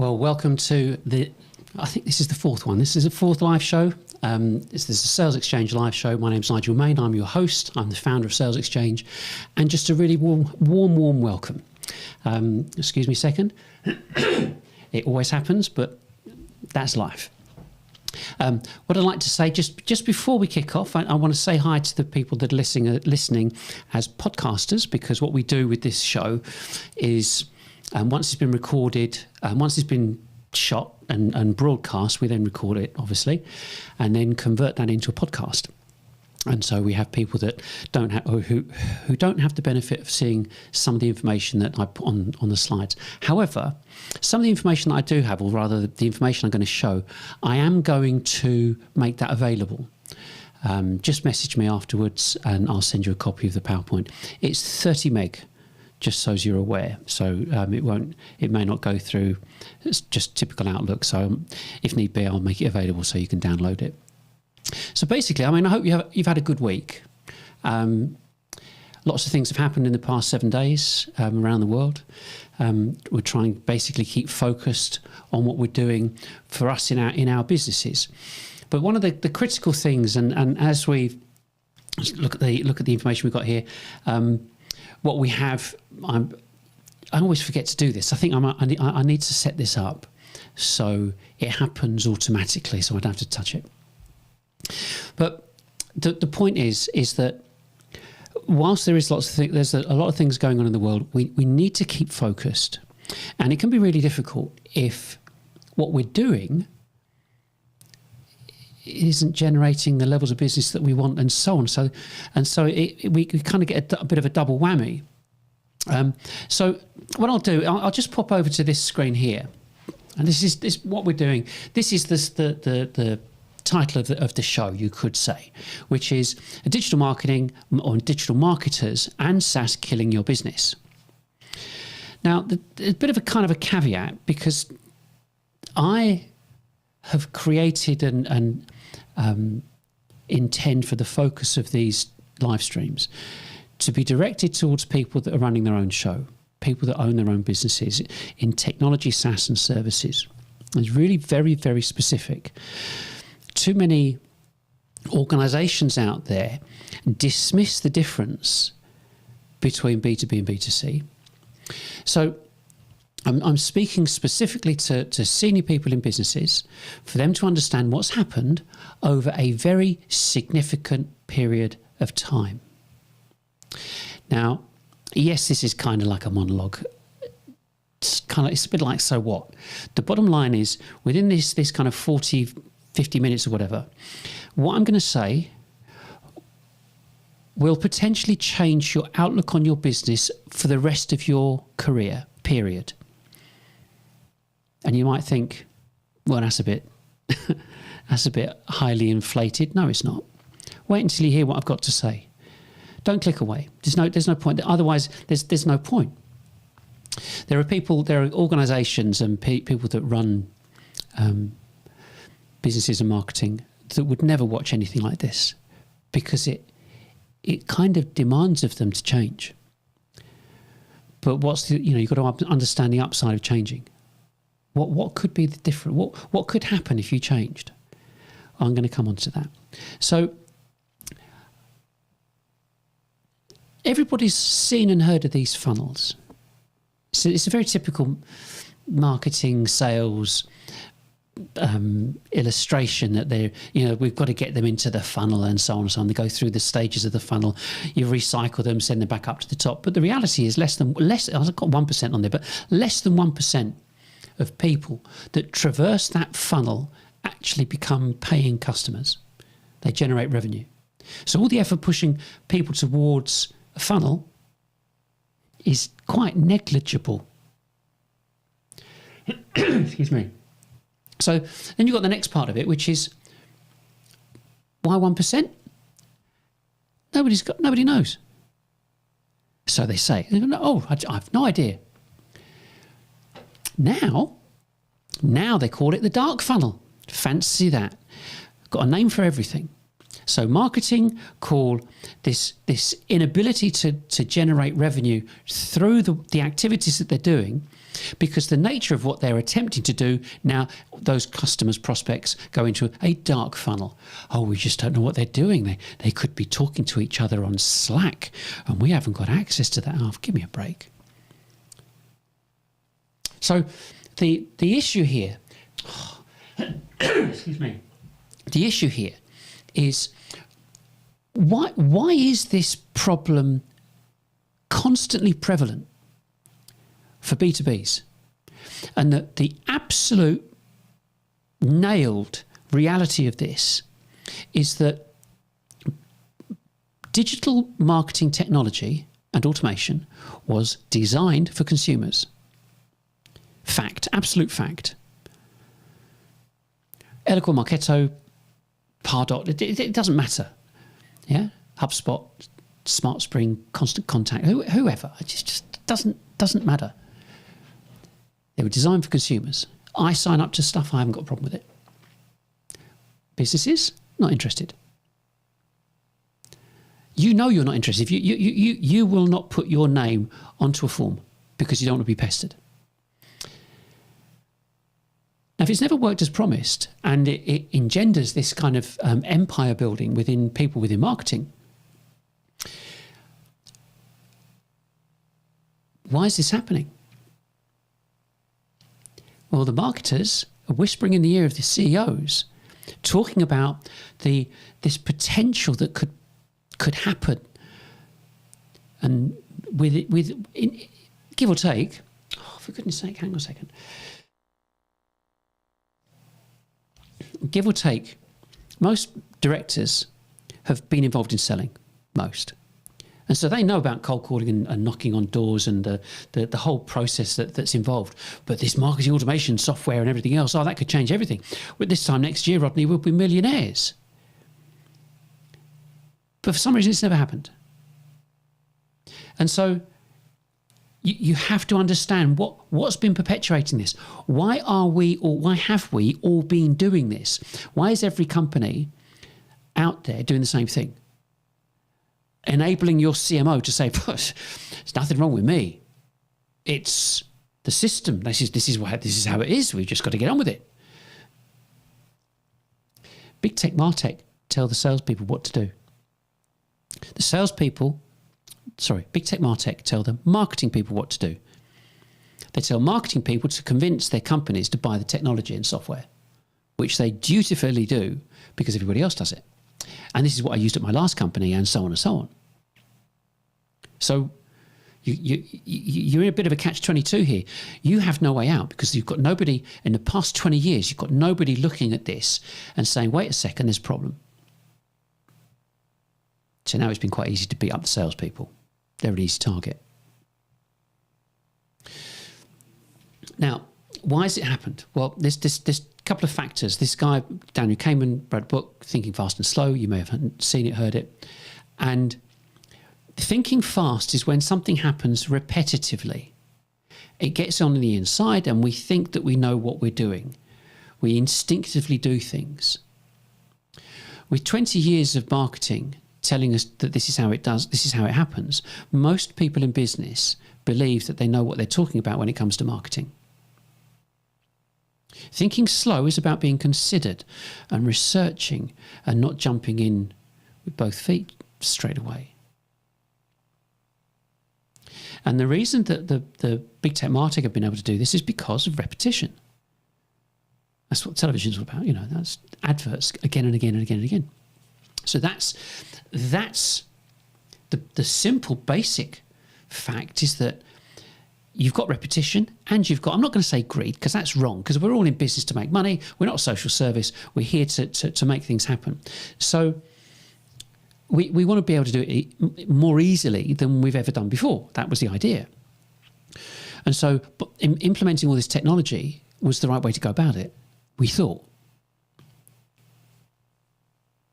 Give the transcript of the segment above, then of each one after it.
Well, welcome to I think this is the fourth one. This is a fourth live show. This is a SalesXchange live show. My name's Nigel Main. I'm your host. I'm the founder of SalesXchange. And just a really warm welcome. Excuse me a second. It always happens, but that's life. What I'd like to say, just before we kick off, I want to say hi to the people that are listening as podcasters, because what we do with this show is once it's been recorded, once it's been shot and broadcast, we then record it, obviously, and then convert that into a podcast. And so we have people that don't have, who don't have the benefit of seeing some of the information that I put on the slides. However, some of the information that I do have, or rather the information I'm going to show, I am going to make that available. Just message me afterwards and I'll send you a copy of the PowerPoint. It's 30 meg, just so as you're aware. So it may not go through. It's just typical Outlook. So if need be, I'll make it available so you can download it. So basically, I mean, I hope you've had a good week. Lots of things have happened in the past 7 days around the world. We're trying to basically keep focused on what we're doing for us in our businesses. But one of the critical things, and as we look at the information we've got here, what we have, I always forget to do this. I think I need to set this up so it happens automatically, so I don't have to touch it. But the point is that whilst there is lots of things, there's a lot of things going on in the world, we need to keep focused. And it can be really difficult if what we're doing isn't generating the levels of business that we want, and so on. So we kind of get a bit of a double whammy. So what I'll do, I'll just pop over to this screen here. And this is what we're doing. This is the title of the show, you could say, which is digital marketing or digital marketers and SaaS killing your business. Now, a bit of a kind of a caveat, because I have created and intend for the focus of these live streams to be directed towards people that are running their own show, people that own their own businesses in technology, SaaS and services. It's really very, very specific. Too many organizations out there dismiss the difference between B2B and B2C. So I'm speaking specifically to senior people in businesses for them to understand what's happened over a very significant period of time. Now, yes, this is kind of like a monologue. It's a bit like, so what? The bottom line is, within this kind of 50 minutes or whatever, what I'm going to say will potentially change your outlook on your business for the rest of your career, period. And you might think, well, that's a bit highly inflated. No, it's not. Wait until you hear what I've got to say. Don't click away. There's no point. Otherwise, there's no point. There are organizations and people that run businesses and marketing that would never watch anything like this, because it kind of demands of them to change. But you've got to understand the upside of changing. What could be the different? What could happen if you changed? I'm going to come on to that. So everybody's seen and heard of these funnels. So it's a very typical marketing, sales illustration that we've got to get them into the funnel and so on and so on. They go through the stages of the funnel. You recycle them, send them back up to the top. But the reality is less. I've got 1% on there, but less than 1% of people that traverse that funnel actually become paying customers. They generate revenue. So all the effort pushing people towards a funnel is quite negligible. Excuse me. So then you've got the next part of it, which is, why 1%? Nobody knows. So they say, oh, I have no idea. Now they call it the dark funnel. Fancy that. Got a name for everything. So marketing call this inability to generate revenue through the activities that they're doing, because the nature of what they're attempting to do now, those customers, prospects, go into a dark funnel. Oh, we just don't know what they're doing. They could be talking to each other on Slack and we haven't got access to that. Oh, give me a break. So the issue here, excuse me, the issue here is why is this problem constantly prevalent for B2Bs? And the absolute nailed reality of this is that digital marketing technology and automation was designed for consumers. Fact, absolute fact. Eloquent Marketo, Pardot, it doesn't matter. Yeah, HubSpot, SmartSpring, Constant Contact, whoever, it just doesn't matter. They were designed for consumers. I sign up to stuff, I haven't got a problem with it. Businesses, not interested. You know you're not interested. If you will not put your name onto a form because you don't want to be pestered. Now, if it's never worked as promised and it engenders this kind of empire building within people within marketing, why is this happening? Well, the marketers are whispering in the ear of the CEOs, talking about this potential that could happen, and give or take. Oh, for goodness sake, hang on a second. Give or take, most directors have been involved in selling, most. And so they know about cold calling and knocking on doors and the whole process that's involved. But this marketing automation software and everything else, that could change everything. But this time next year, Rodney, we'll be millionaires. But for some reason, it's never happened. And so you have to understand what's been perpetuating this. Why have we all been doing this? Why is every company out there doing the same thing? Enabling your CMO to say, there's nothing wrong with me. It's the system. This is how it is. We've just got to get on with it. Big tech, martech tell the salespeople what to do. Big tech, martech tell the marketing people what to do. They tell marketing people to convince their companies to buy the technology and software, which they dutifully do because everybody else does it. And this is what I used at my last company, and so on and so on. So you're in a bit of a catch-22 here. You have no way out because you've got nobody, in the past 20 years, you've got nobody looking at this and saying, wait a second, there's a problem. So now it's been quite easy to beat up the salespeople. They're an easy target. Now, why has it happened? Well, there's couple of factors. This guy, Daniel Kahneman, wrote a book, Thinking Fast and Slow. You may have seen it, heard it. And thinking fast is when something happens repetitively. It gets on the inside and we think that we know what we're doing. We instinctively do things. With 20 years of marketing telling us that this is how it happens, most people in business believe that they know what they're talking about when it comes to marketing. Thinking slow is about being considered and researching and not jumping in with both feet straight away. And the reason that the big tech martech have been able to do this is because of repetition. That's what television's all about, that's adverts again and again and again and again. So that's the simple basic fact is that you've got repetition and you've got, I'm not going to say greed because that's wrong, because we're all in business to make money. We're not a social service. We're here to make things happen. So we want to be able to do it more easily than we've ever done before. That was the idea. And so implementing all this technology was the right way to go about it, we thought.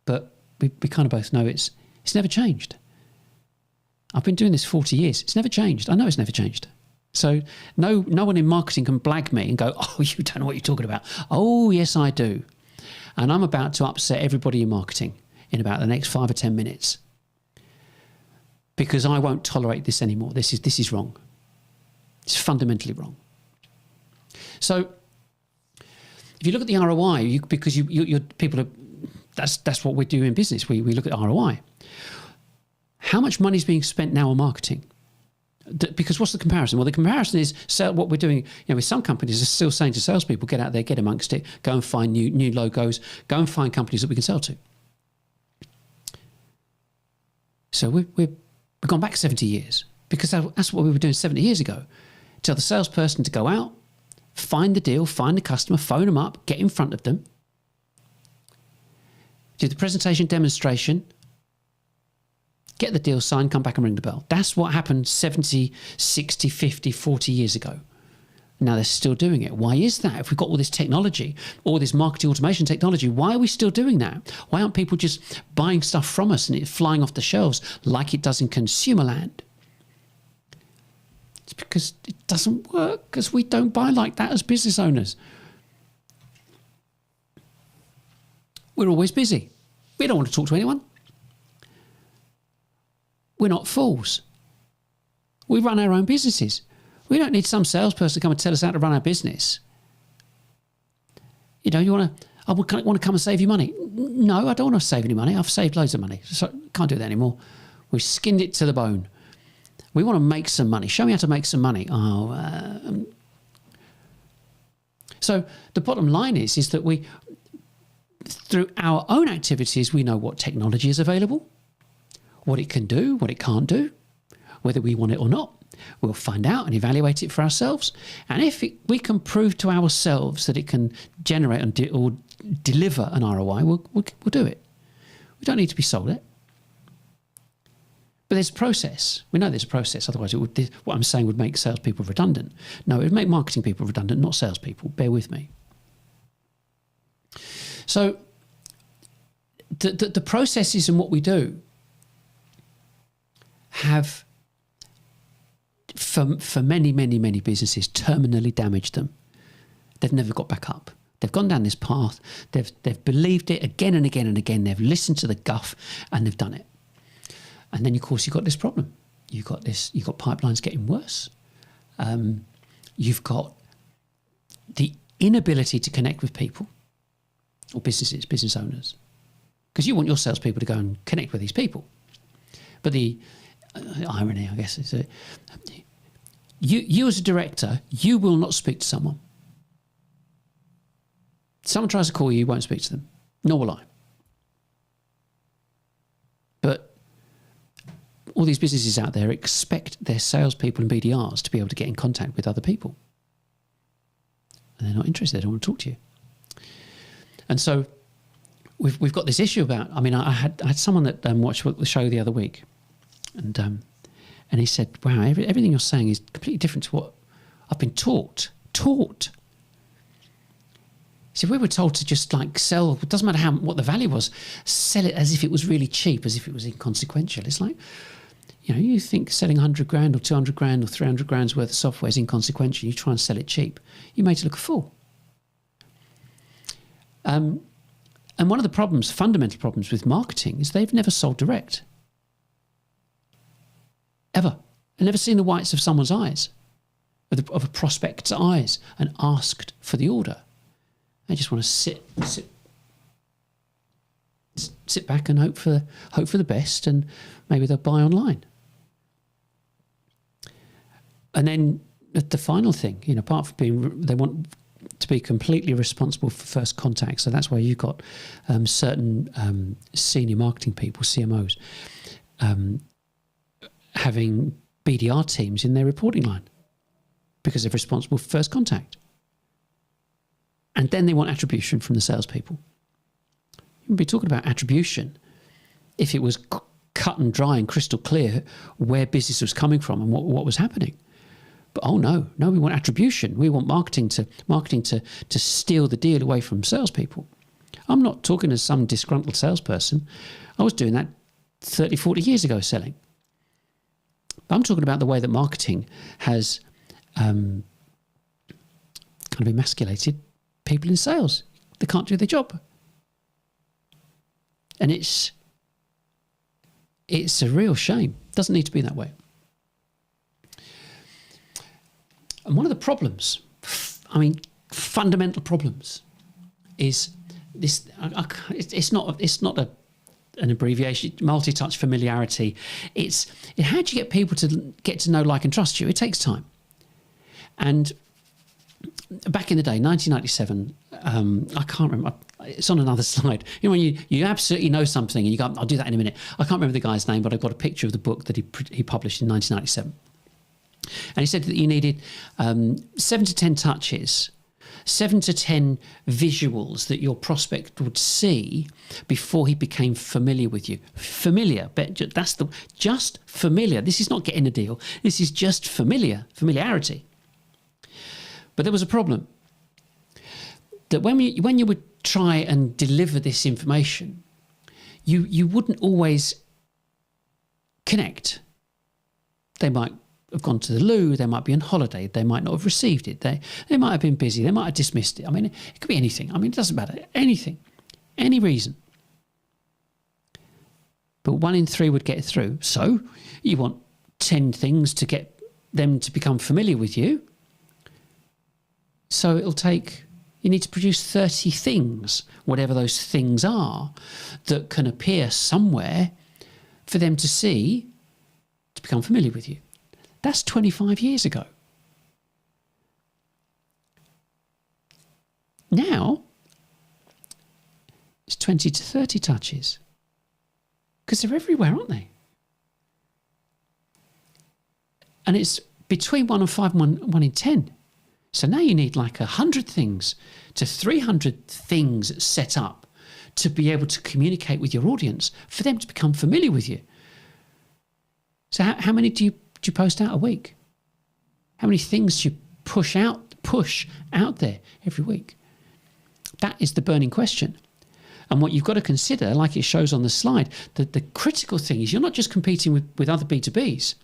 But we kind of both know it's never changed. I've been doing this 40 years. It's never changed. I know it's never changed. So no one in marketing can blag me and go, oh, you don't know what you're talking about. Oh, yes, I do. And I'm about to upset everybody in marketing. in about the next 5 or 10 minutes, because I won't tolerate this anymore. This is wrong. It's fundamentally wrong. So if you look at the ROI, because you're people are, that's what we do in business. We look at ROI. How much money is being spent now on marketing? Because what's the comparison? Well, the comparison is what we're doing. With some companies are still saying to salespeople, get out there, get amongst it, go and find new logos, go and find companies that we can sell to. So we've gone back 70 years, because that's what we were doing 70 years ago. Tell the salesperson to go out, find the deal, find the customer, phone them up, get in front of them, do the presentation demonstration, get the deal signed, come back and ring the bell. That's what happened 70, 60, 50, 40 years ago. Now they're still doing it. Why is that? If we've got all this technology, all this marketing automation technology, why are we still doing that? Why aren't people just buying stuff from us and it's flying off the shelves like it does in consumer land? It's because it doesn't work, because we don't buy like that as business owners. We're always busy. We don't want to talk to anyone. We're not fools. We run our own businesses. We don't need some salesperson to come and tell us how to run our business. I want to come and save you money. No, I don't want to save any money. I've saved loads of money. So can't do that anymore. We've skinned it to the bone. We want to make some money. Show me how to make some money. So the bottom line is that we, through our own activities, we know what technology is available, what it can do, what it can't do, whether we want it or not. We'll find out and evaluate it for ourselves. And if we can prove to ourselves that it can generate or deliver an ROI, we'll do it. We don't need to be sold it. But there's a process. We know there's a process. Otherwise, what I'm saying would make salespeople redundant. No, it would make marketing people redundant, not salespeople. Bear with me. So the processes and what we do have, for many, many, many businesses, terminally damaged them. They've never got back up. They've gone down this path. They've believed it again and again and again. They've listened to the guff and they've done it. And then, of course, you've got this problem. You've got pipelines getting worse. You've got the inability to connect with people or business owners, because you want your salespeople to go and connect with these people. But the irony, I guess, is that you as a director, you will not speak to someone. Someone tries to call you, you won't speak to them. Nor will I. But all these businesses out there expect their salespeople and BDRs to be able to get in contact with other people. And they're not interested. They don't want to talk to you. And so we've got this issue about, I had someone that watched the show the other week, and he said, wow, everything you're saying is completely different to what I've been taught. See, we were told to just sell, it doesn't matter what the value was, sell it as if it was really cheap, as if it was inconsequential. It's like, you think selling 100 grand or 200 grand or 300 grand's worth of software is inconsequential. You try and sell it cheap. You made it look a fool. And one of the fundamental problems with marketing is they've never sold direct. Ever. I've never seen the whites of someone's eyes, of a prospect's eyes, and asked for the order. They just want to sit back and hope for the best, and maybe they'll buy online. And then the final thing, apart from they want to be completely responsible for first contact. So that's why you've got certain senior marketing people, CMOs, having BDR teams in their reporting line because they're responsible for first contact. And then they want attribution from the salespeople. You wouldn't be talking about attribution if it was cut and dry and crystal clear where business was coming from and what was happening. But no, we want attribution. We want marketing to steal the deal away from salespeople. I'm not talking as some disgruntled salesperson. I was doing that 30, 40 years ago selling. But I'm talking about the way that marketing has kind of emasculated people in sales. They can't do their job. And it's It's a real shame. Doesn't need to be that way. And one of the problems, fundamental problems, is this. It's not an abbreviation. Multi-touch familiarity. It's how do you get people to get to know, like, and trust you? It takes time. And back in the day, 1997, I can't remember. It's on another slide. You know, when you absolutely know something and you go, I'll do that in a minute. I can't remember the guy's name, but I've got a picture of the book that he published in 1997. And he said that you needed 7 to 10 touches, 7 to 10 visuals that your prospect would see before he became familiar with you. Familiar, but just familiar. This is not getting a deal. This is just familiarity. But there was a problem. That when you would try and deliver this information, you wouldn't always connect. They might have gone to the loo, they might be on holiday, they might not have received it, they might have been busy, they might have dismissed it. I mean, it could be anything. I mean, it doesn't matter. Anything. Any reason. But 1 in 3 would get through. So you want 10 things to get them to become familiar with you. So you need to produce 30 things, whatever those things are, that can appear somewhere for them to see, to become familiar with you. That's 25 years ago. Now, it's 20 to 30 touches. Because they're everywhere, aren't they? And it's between 1 and 5 and 1 in 10. So now you need like 100 things to 300 things set up to be able to communicate with your audience, for them to become familiar with you. So how many do you post out a week? How many things do you push out there every week? That is the burning question. And what you've got to consider, like it shows on the slide, that the critical thing is you're not just competing with other B2Bs.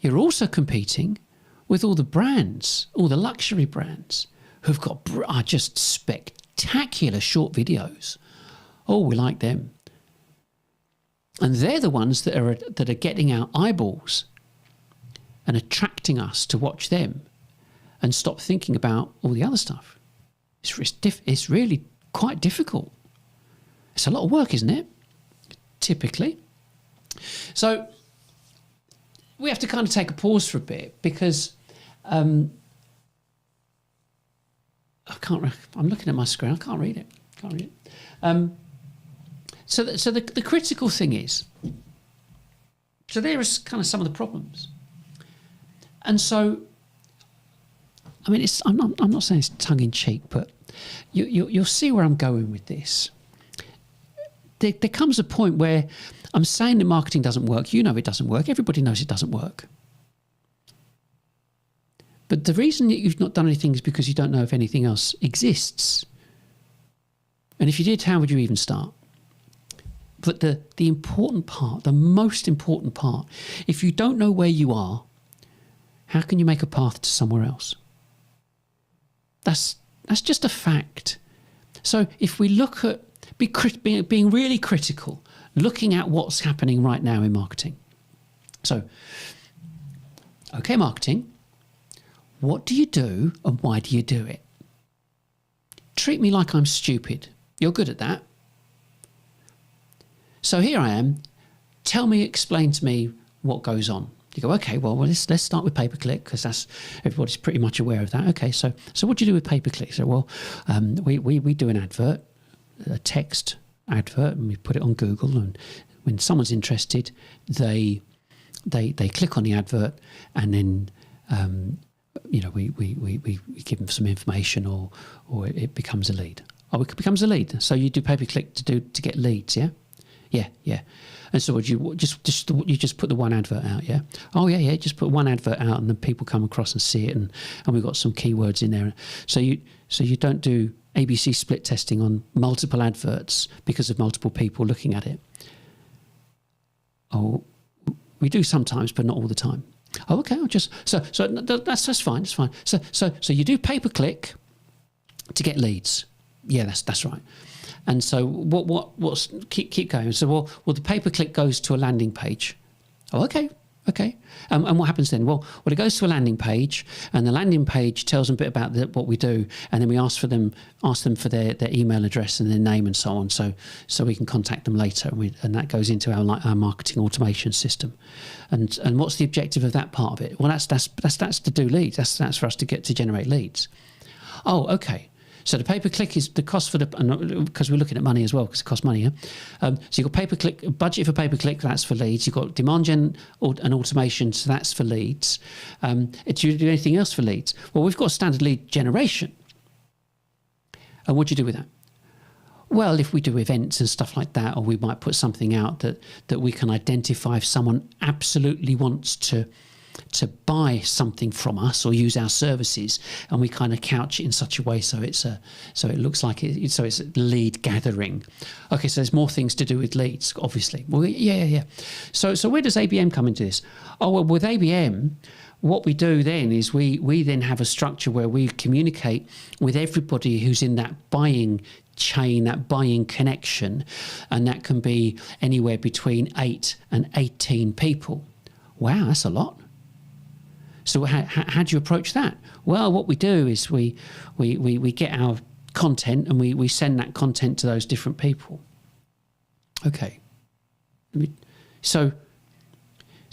You're also competing with all the brands, all the luxury brands who've got just spectacular short videos. Oh, we like them. And they're the ones that are getting our eyeballs and attracting us to watch them and stop thinking about all the other stuff. It's really quite difficult. It's a lot of work, isn't it? Typically. So we have to kind of take a pause for a bit, because I'm looking at my screen. I can't read it. So the critical thing is, so there is kind of some of the problems. And so, I mean, I'm not saying it's tongue in cheek, but you'll see where I'm going with this. There comes a point where I'm saying that marketing doesn't work. You know it doesn't work. Everybody knows it doesn't work. But the reason that you've not done anything is because you don't know if anything else exists. And if you did, how would you even start? But the important part, the most important part, if you don't know where you are, how can you make a path to somewhere else? That's just a fact. So if we look at being really critical, looking at what's happening right now in marketing. So, okay, marketing, what do you do and why do you do it? Treat me like I'm stupid. You're good at that. So here I am. Explain to me what goes on. You go, okay, well let's start with pay-per-click, because everybody's pretty much aware of that. Okay, so what do you do with pay-per-click? So, well, we do an advert, a text advert, and we put it on Google, and when someone's interested, they click on the advert, and then we give them some information, or it becomes a lead. Oh, it becomes a lead. So you do pay-per-click to get leads, yeah? Yeah. And so would you just put the one advert out, yeah? Oh, yeah, just put one advert out, and then people come across and see it, and we've got some keywords in there. So you don't do ABC split testing on multiple adverts because of multiple people looking at it. Oh, we do sometimes, but not all the time. Oh, okay. That's fine. That's fine. So you do pay-per-click to get leads. Yeah, that's right. And so what's keep going. So well, the pay-per-click goes to a landing page. Oh, okay. And what happens then? Well, it goes to a landing page, and the landing page tells them a bit about what we do, and then we ask them for their email address and their name and so on, so we can contact them later, and that goes into our marketing automation system. And what's the objective of that part of it? Well, that's to do leads. That's for us to generate leads. Oh, okay. So the pay-per-click is the cost for because we're looking at money as well, because it costs money. Yeah? So you've got pay-per-click, budget for pay-per-click, that's for leads. You've got demand gen and automation, so that's for leads. Do you do anything else for leads? Well, we've got standard lead generation. And what do you do with that? Well, if we do events and stuff like that, or we might put something out that we can identify if someone absolutely wants to buy something from us or use our services, and we kind of couch it in such a way so it looks like it's lead gathering. Okay, so there's more things to do with leads, obviously. Well, yeah. So where does ABM come into this? Oh, well, with ABM, what we do then is we then have a structure where we communicate with everybody who's in that buying chain, that buying connection, and that can be anywhere between 8 and 18 people. Wow, that's a lot. So how do you approach that? Well, what we do is we get our content, and we send that content to those different people. Okay. So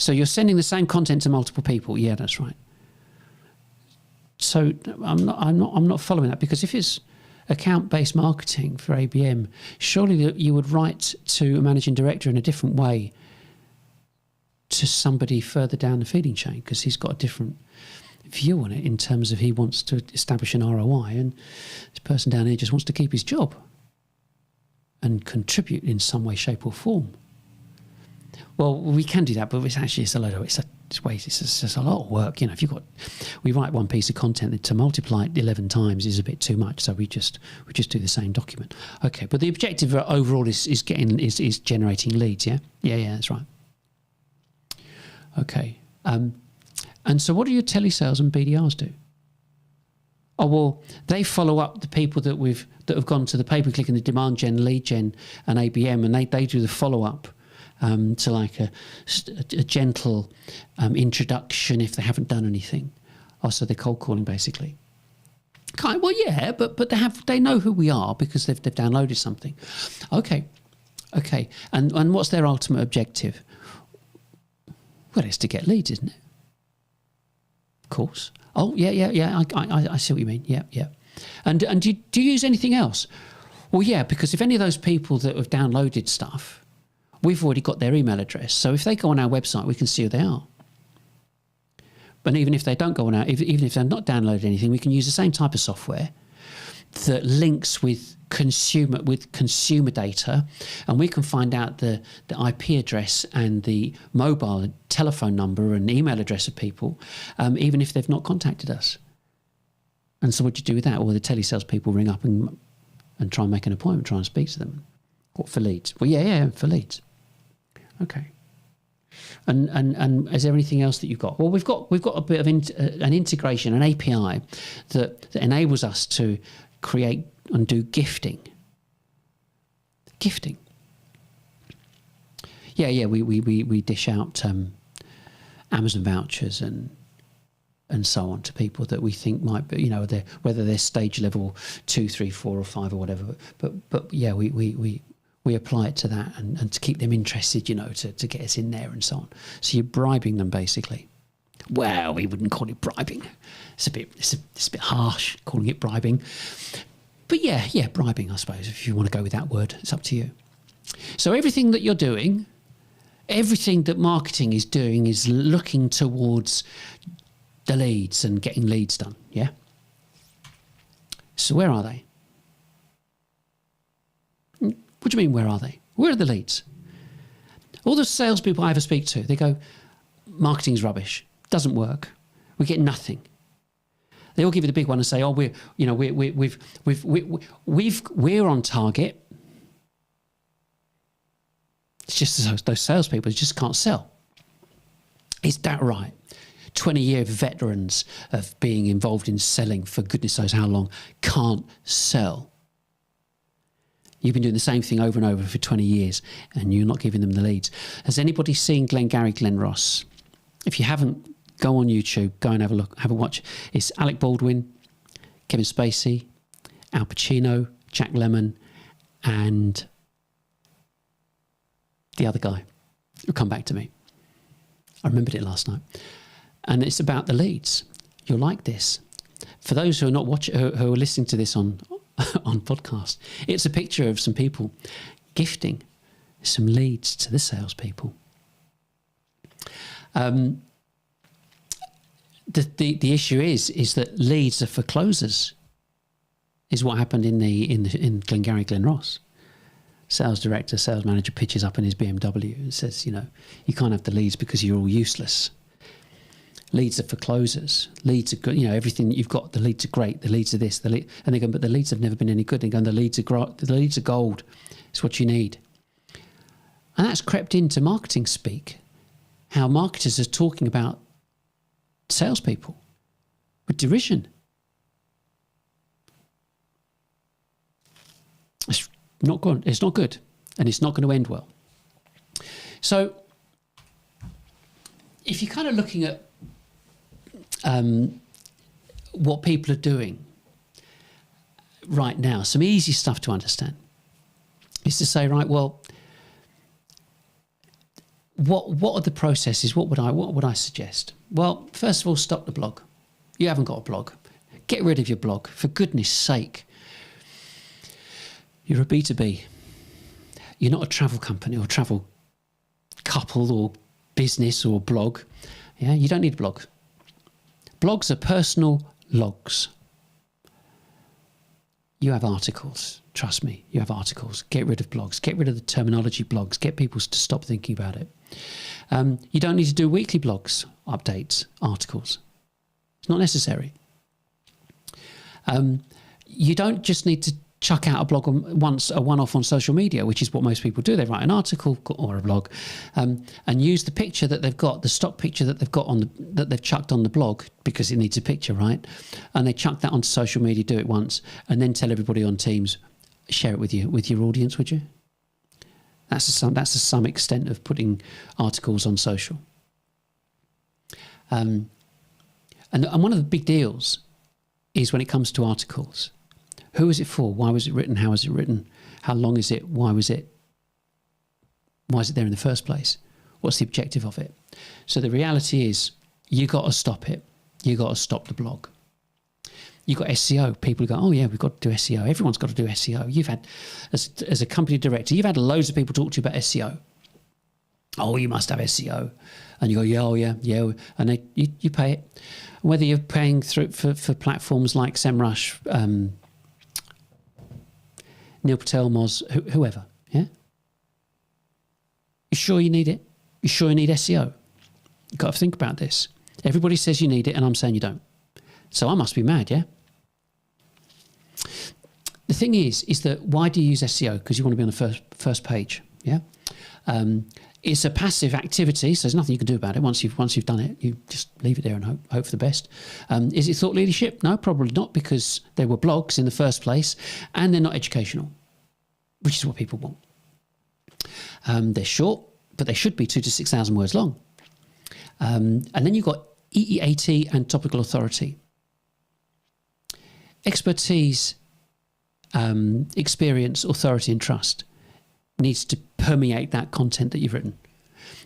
you're sending the same content to multiple people. Yeah, that's right. So I'm not following that, because if it's account-based marketing for ABM, surely you would write to a managing director in a different way to somebody further down the feeding chain, because he's got a different view on it in terms of he wants to establish an ROI, and this person down here just wants to keep his job and contribute in some way, shape or form. Well, we can do that, but it's a lot of work. You know, we write one piece of content, to multiply it 11 times is a bit too much. So we just do the same document. Okay, but the objective overall is generating leads. Yeah, that's right. Okay, and so what do your telesales and BDRs do? Oh, well, they follow up the people that have gone to the pay-per-click and the demand gen, lead gen, and ABM, and they do the follow-up to like a gentle introduction if they haven't done anything. Oh, so they're cold calling basically. Well, yeah, but they know who we are because they've downloaded something. Okay, and what's their ultimate objective? Well, it's to get leads, isn't it? Of course. Oh, yeah. I see what you mean. Yeah. And do you use anything else? Well, yeah, because if any of those people that have downloaded stuff, we've already got their email address. So if they go on our website, we can see who they are. But even if they don't go on even if they've not downloaded anything, we can use the same type of software that links with consumer data, and we can find out the IP address and the mobile telephone number and email address of people, even if they've not contacted us. And so what do you do with that? Well, the telesales people ring up and try and make an appointment, try and speak to them. What, for leads? Well, yeah, for leads. Okay. And is there anything else that you've got? Well, we've got a bit of an integration, an API that enables us to create and do gifting. Yeah, we dish out Amazon vouchers and so on to people that we think might be, whether they're stage level 2, 3, 4 or 5 or whatever. But yeah, we apply it to that and to keep them interested, to get us in there and so on. So you're bribing them basically. Well, we wouldn't call it bribing. It's a bit harsh calling it bribing. But yeah, bribing, I suppose, if you want to go with that word. It's up to you. So everything that you're doing, everything that marketing is doing is looking towards the leads and getting leads done, yeah? So where are they? What do you mean, where are they? Where are the leads? All the salespeople I ever speak to, they go, marketing's rubbish, doesn't work, we get nothing. They all give you the big one and say, "Oh, we're on target." It's just those salespeople just can't sell. Is that right? 20-year veterans of being involved in selling for goodness knows how long can't sell. You've been doing the same thing over and over for 20 years and you're not giving them the leads. Has anybody seen Glengarry Glen Ross? If you haven't, go on YouTube, go and have a look, have a watch. It's Alec Baldwin, Kevin Spacey, Al Pacino, Jack Lemmon, and the other guy who come back to me. I remembered it last night. And it's about the leads. You'll like this. For those who are not watching, who are listening to this on podcast, it's a picture of some people gifting some leads to the salespeople. The issue is that leads are for closers. Is what happened in Glengarry Glen Ross. Sales director, sales manager pitches up in his BMW and says, you can't have the leads because you're all useless. Leads are for closers. Leads are good. Everything that you've got, the leads are great. The leads are this, and they go, but the leads have never been any good. They go, the leads are gold. It's what you need. And that's crept into marketing speak. How marketers are talking about salespeople with derision. It's not good. It's not good, and it's not going to end well. So, if you're kind of looking at what people are doing right now, some easy stuff to understand is to say, right, well, what are the processes? What would I suggest? Well, first of all, stop the blog. You haven't got a blog. Get rid of your blog, for goodness sake. You're a B2B. You're not a travel company or travel couple or business or blog. Yeah, you don't need a blog. Blogs are personal logs. You have articles. Trust me, you have articles. Get rid of blogs. Get rid of the terminology blogs. Get people to stop thinking about it. You don't need to do weekly blogs, updates, articles. It's not necessary. You don't just need to chuck out a blog a one-off on social media, which is what most people do. They write an article or a blog, and use the picture that they've got, the stock picture that they've got that they've chucked on the blog, because it needs a picture, right? And they chuck that onto social media, do it once, and then tell everybody on Teams, share it with your audience, would you? That's to some extent of putting articles on social. And one of the big deals is when it comes to articles. Who is it for? Why was it written? How was it written? How long is it? Why is it there in the first place? What's the objective of it? So the reality is, you got to stop it. You got to stop the blog. You got SEO. People go, oh yeah, we've got to do SEO. Everyone's got to do SEO. You've had, as a company director, you've had loads of people talk to you about SEO. Oh, you must have SEO. And you go, yeah, oh yeah. And you pay it. Whether you're paying through for platforms like SEMrush, Neil Patel, Moz, whoever, yeah? You sure you need it? You sure you need SEO? You've got to think about this. Everybody says you need it, and I'm saying you don't. So I must be mad, yeah? The thing is that why do you use SEO? Because you want to be on the first page, yeah? It's a passive activity, so there's nothing you can do about it. Once you've done it, you just leave it there and hope for the best. Is it thought leadership? No, probably not, because they were blogs in the first place, and they're not educational, which is what people want. They're short, but they should be 2,000 to 6,000 words long. And then you've got EEAT and topical authority. Expertise, experience, authority, and trust needs to permeate that content that you've written.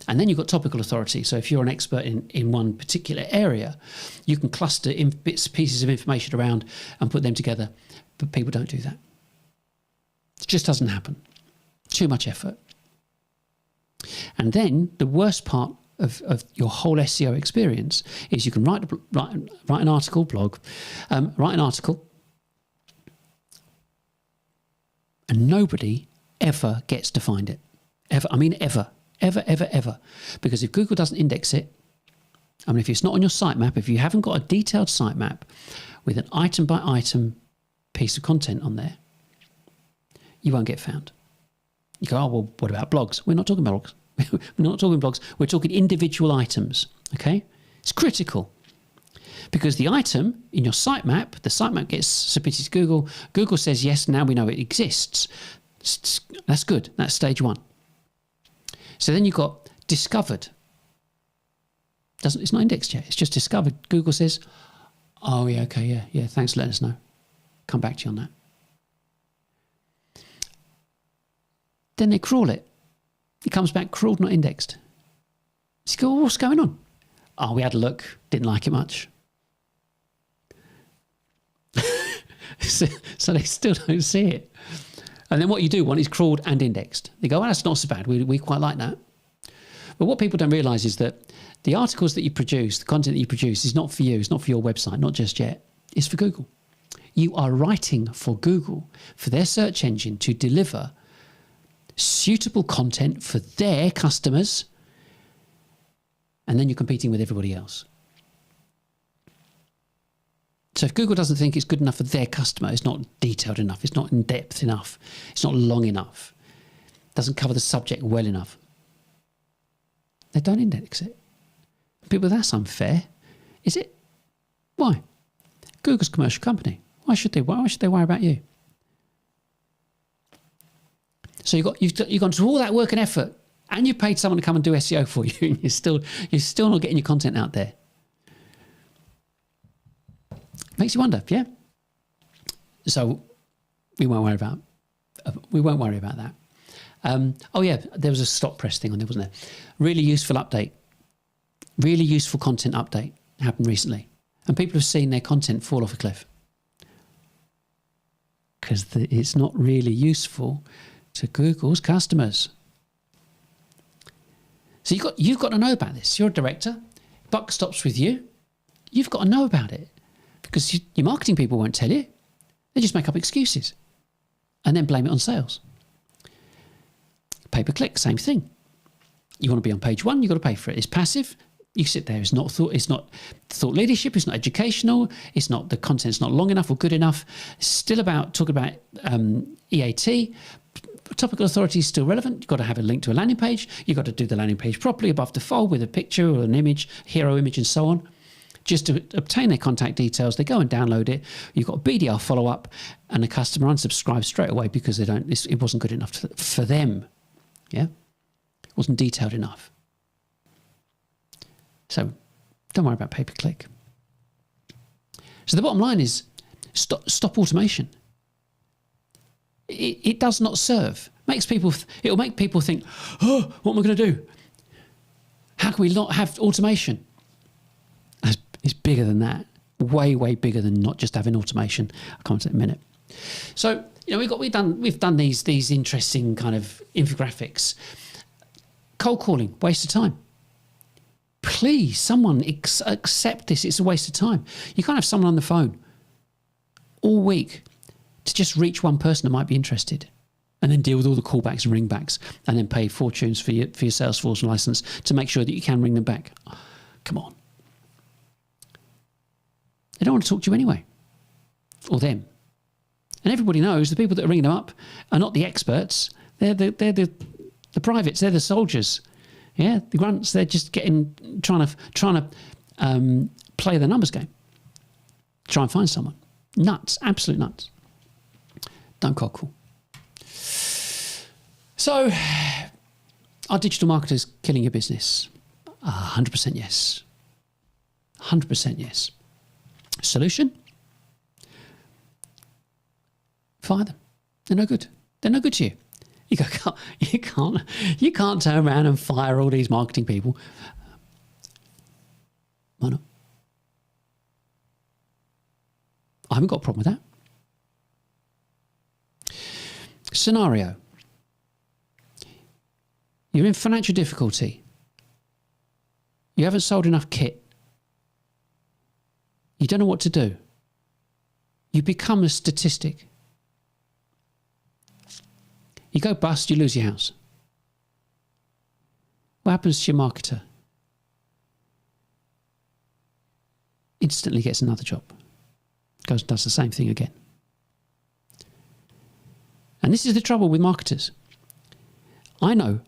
And then you've got topical authority. So if you're an expert in one particular area, you can cluster in pieces of information around and put them together. But people don't do that. It just doesn't happen. Too much effort. And then the worst part of your whole SEO experience is you can write an article, blog, write an article, and nobody ever gets to find it. Ever. I mean, ever. Because if Google doesn't index it, I mean, if it's not on your sitemap, if you haven't got a detailed sitemap with an item by item piece of content on there, you won't get found. You go, oh, well, what about blogs? We're not talking about blogs. We're not talking blogs. We're talking individual items. Okay? It's critical. Because the item in your sitemap, the sitemap gets submitted to Google. Google says, yes, now we know it exists. That's good. That's stage one. So then you've got discovered. It's not indexed yet. It's just discovered. Google says, oh, yeah, okay, yeah, thanks for letting us know. Come back to you on that. Then they crawl it. It comes back crawled, not indexed. So you go, well, what's going on? Oh, we had a look. Didn't like it much. So they still don't see it. And then what you do want is crawled and indexed. They go, well, that's not so bad. We quite like that. But what people don't realise is that the articles that you produce, the content that you produce is not for you. It's not for your website, not just yet. It's for Google. You are writing for Google, for their search engine to deliver suitable content for their customers. And then you're competing with everybody else. So if Google doesn't think it's good enough for their customer, it's not detailed enough, it's not in depth enough, it's not long enough, doesn't cover the subject well enough, they don't index it. People, that's unfair. Is it? Why? Google's a commercial company. Why should they worry about you? So you've gone through all that work and effort, and you paid someone to come and do SEO for you, and you're still not getting your content out there. Makes you wonder, yeah? So we won't worry about that. Oh yeah, there was a stop press thing on there, wasn't there? Really useful update. Really useful content update happened recently. And people have seen their content fall off a cliff. Because it's not really useful to Google's customers. So you've got to know about this. You're a director. Buck stops with you. You've got to know about it. Because your marketing people won't tell you. They just make up excuses. And then blame it on sales. Pay-per-click, same thing. You want to be on page one, you've got to pay for it. It's passive. You sit there. It's not thought leadership. It's not educational. It's not, the content's not long enough or good enough. It's still about talking about EAT. Topical authority is still relevant. You've got to have a link to a landing page. You've got to do the landing page properly above the fold with a picture or an image, hero image, and so on. Just to obtain their contact details, they go and download it. You've got a BDR follow-up, and the customer unsubscribes straight away because it wasn't good enough for them. Yeah, it wasn't detailed enough. So don't worry about pay-per-click. So the bottom line is stop automation. It does not serve. It'll make people think, oh, what am I going to do? How can we not have automation? It's bigger than that. Way, way bigger than not just having automation. I'll come to it in a minute. So, we've done these interesting kind of infographics. Cold calling, waste of time. Please, someone accept this. It's a waste of time. You can't have someone on the phone all week to just reach one person that might be interested, and then deal with all the callbacks and ringbacks, and then pay fortunes for your Salesforce license to make sure that you can ring them back. Oh, come on. They don't want to talk to you anyway, or them. And everybody knows the people that are ringing them up are not the experts. They're the privates. They're the soldiers. Yeah, the grunts. They're just trying to play the numbers game. Try and find someone. Nuts, absolute nuts. Don't cold call. So, are digital marketers killing your business? 100% yes. 100% yes. Solution? Fire them. They're no good. They're no good to you. You can't turn around and fire all these marketing people. Why not? I haven't got a problem with that. Scenario. You're in financial difficulty. You haven't sold enough kit. You don't know what to do. You become a statistic. You go bust, you lose your house. What happens to your marketer? Instantly gets another job. Goes and does the same thing again. And this is the trouble with marketers. I know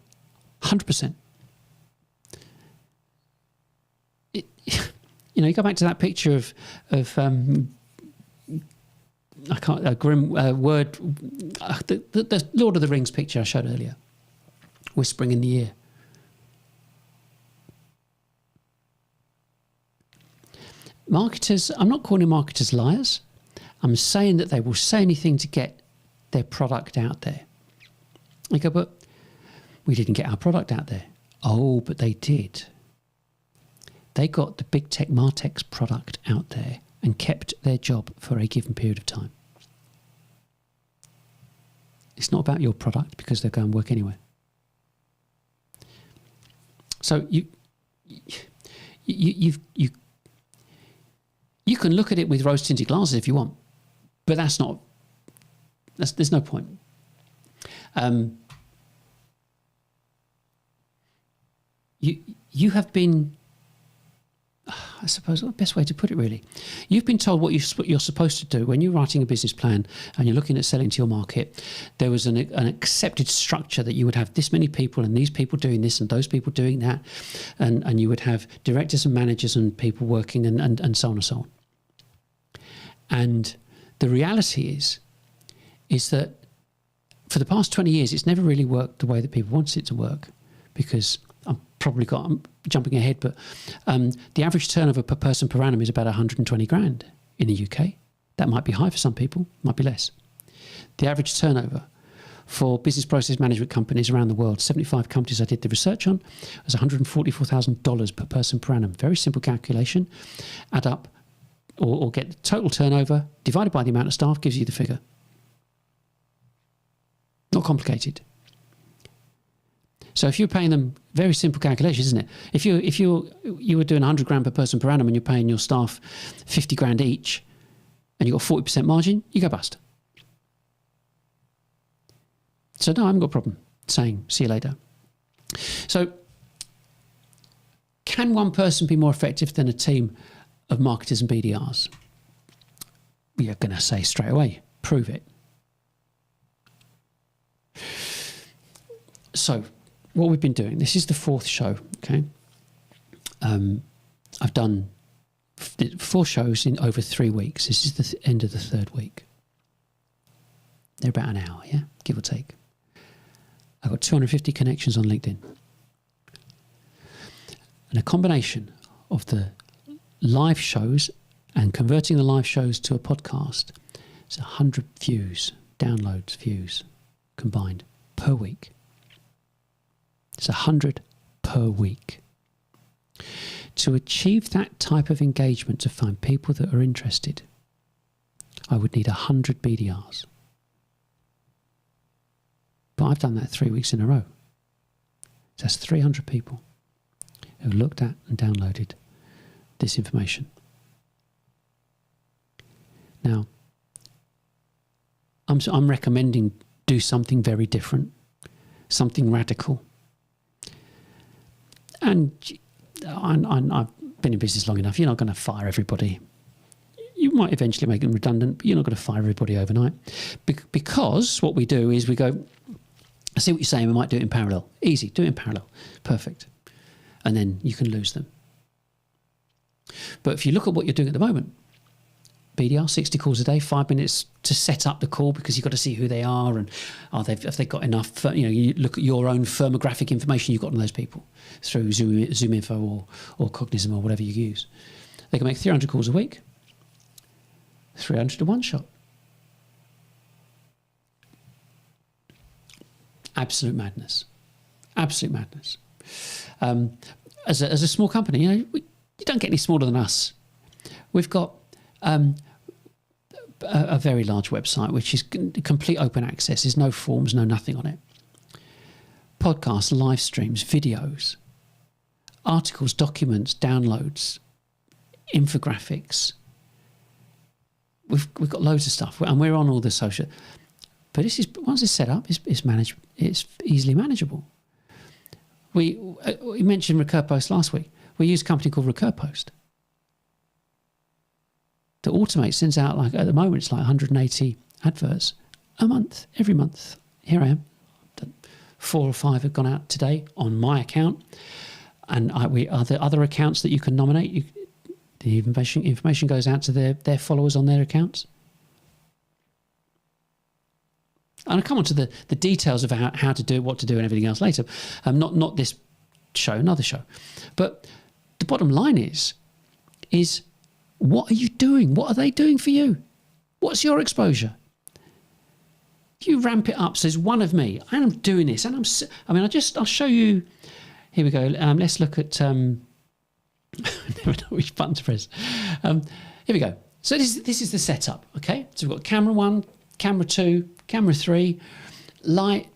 100%. You go back to that picture of I can't, a grim word, the Lord of the Rings picture I showed earlier, whispering in the ear. Marketers, I'm not calling marketers liars. I'm saying that they will say anything to get their product out there. I go, but we didn't get our product out there. Oh, but they did. They got the big tech Martech's product out there and kept their job for a given period of time. It's not about your product because they'll go and work anywhere. So you can look at it with rose-tinted glasses if you want, but there's no point. You have been, I suppose, the best way to put it really, you've been told what you're supposed to do when you're writing a business plan and you're looking at selling to your market. There was an accepted structure that you would have this many people and these people doing this and those people doing that, and you would have directors and managers and people working and so on and so on. And the reality is that for the past 20 years, it's never really worked the way that people wanted it to work, because I'm jumping ahead, but the average turnover per person per annum is about 120 grand in the UK. That might be high for some people, might be less. The average turnover for business process management companies around the world, 75 companies I did the research on, was $144,000 per person per annum. Very simple calculation. Add up or get the total turnover divided by the amount of staff gives you the figure. Not complicated. So if you're paying them, very simple calculation, isn't it? If you were doing 100 grand per person per annum and you're paying your staff 50 grand each and you've got 40% margin, you go bust. So no, I haven't got a problem saying see you later. So can one person be more effective than a team of marketers and BDRs? You're going to say straight away, prove it. So what we've been doing, this is the fourth show, okay? I've done 4 shows in over 3 weeks. This is the end of the 3rd week. They're about an hour, yeah, give or take. I've got 250 connections on LinkedIn. And a combination of the live shows and converting the live shows to a podcast, it's 100 views, downloads, views combined per week. It's 100 per week. To achieve that type of engagement, to find people that are interested, I would need 100 BDRs. But I've done that 3 weeks in a row. So that's 300 people who looked at and downloaded this information. Now, I'm recommending do something very different, something radical. And I've been in business long enough. You're not going to fire everybody. You might eventually make them redundant, but you're not going to fire everybody overnight. Because what we do is we go, I see what you're saying, we might do it in parallel. Easy, do it in parallel. Perfect. And then you can lose them. But if you look at what you're doing at the moment, BDR, 60 calls a day, 5 minutes to set up the call because you've got to see who they are and have they got enough, you look at your own firmographic information you've got on those people through Zoom Info or Cognism or whatever you use. They can make 300 calls a week, 300 to one shot. Absolute madness. Absolute madness. As a small company, you don't get any smaller than us. We've got a very large website, which is complete open access. There's no forms, no nothing on it. Podcasts, live streams, videos, articles, documents, downloads, infographics. We've got loads of stuff, and we're on all the social. But this is, once it's set up, it's managed. It's easily manageable. We mentioned RecurPost last week. We use a company called RecurPost to automate, sends out, like at the moment it's like 180 adverts a month, every month. Here I am. 4 or 5 have gone out today on my account, and we other accounts that you can nominate. The information goes out to their followers on their accounts. And I'll come on to the details of how to do it, what to do, and everything else later. Not this show, another show. But the bottom line is what are you doing? What are they doing for you? What's your exposure? If you ramp it up, says one of me, and I'm doing this, and I'll show you. Here we go. Let's look at. I never know which button to press. Here we go. So this is the setup. Okay. So we've got camera 1, camera 2, camera 3, light,